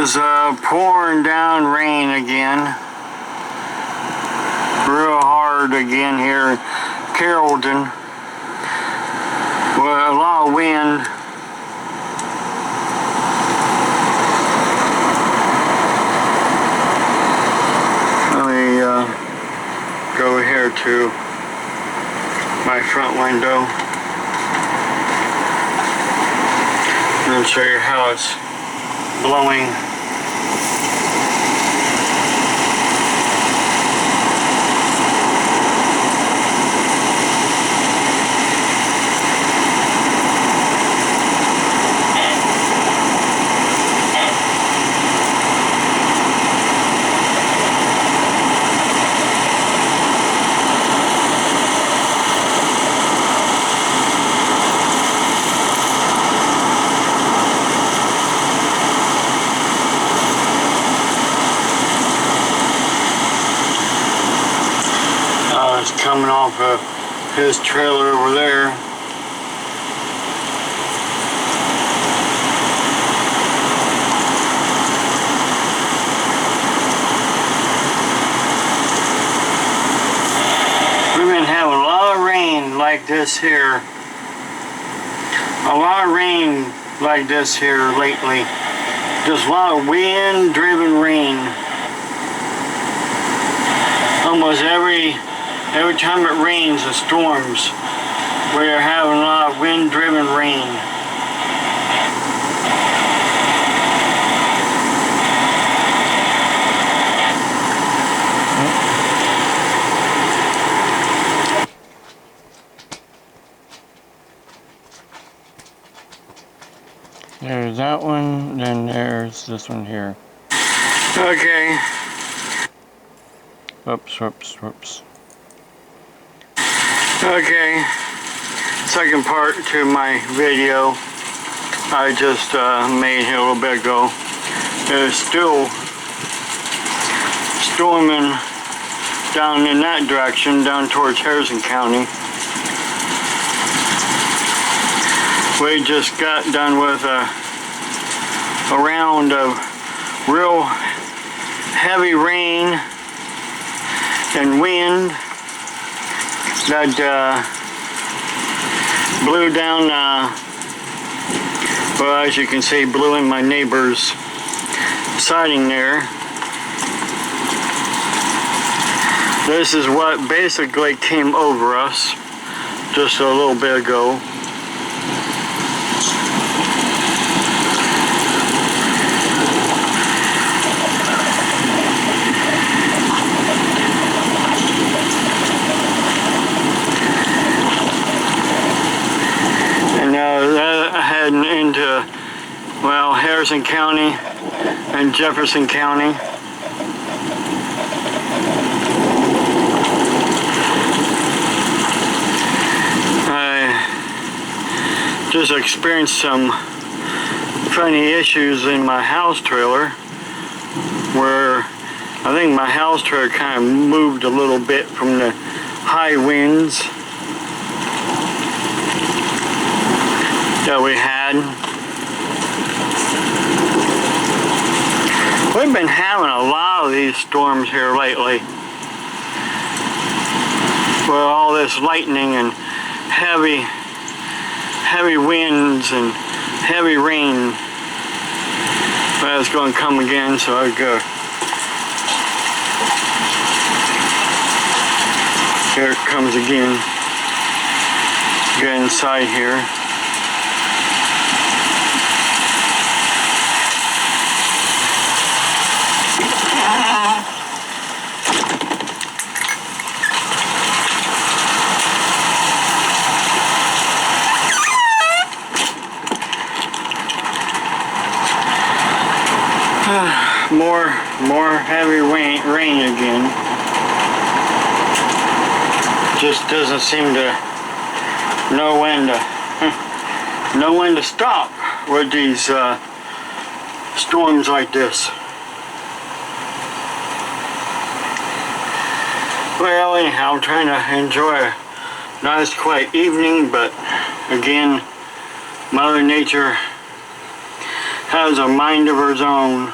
is pouring down rain again. Real hard again here in Carrollton. With a lot of wind. Let me go here to my front window and show you how it's blowing. It's coming off of his trailer over there. We've been having a lot of rain like this here. A lot of rain like this here lately. Just a lot of wind-driven rain. Almost every time it rains and storms, we're having a lot of wind-driven rain. There's that one, then there's this one here. Okay. Whoops. Okay, second part to my video I just made here a little bit ago. It's still storming down in that direction, down towards Harrison County. We just got done with a round of real heavy rain and wind that blew down, well, as you can see, blew in my neighbor's siding there. This is what basically came over us just a little bit ago. Heading into, well, Harrison County and Jefferson County. I just experienced some funny issues in my house trailer where I think my house trailer kind of moved a little bit from the high winds that we had. We've been having a lot of these storms here lately. With all this lightning and heavy winds and heavy rain. But it's going to come again, so I go. Here it comes again. Get inside here. More heavy rain again. Just doesn't seem to know when to stop with these storms like this. Well, anyhow, I'm trying to enjoy a nice quiet evening, but again, Mother Nature has a mind of her own.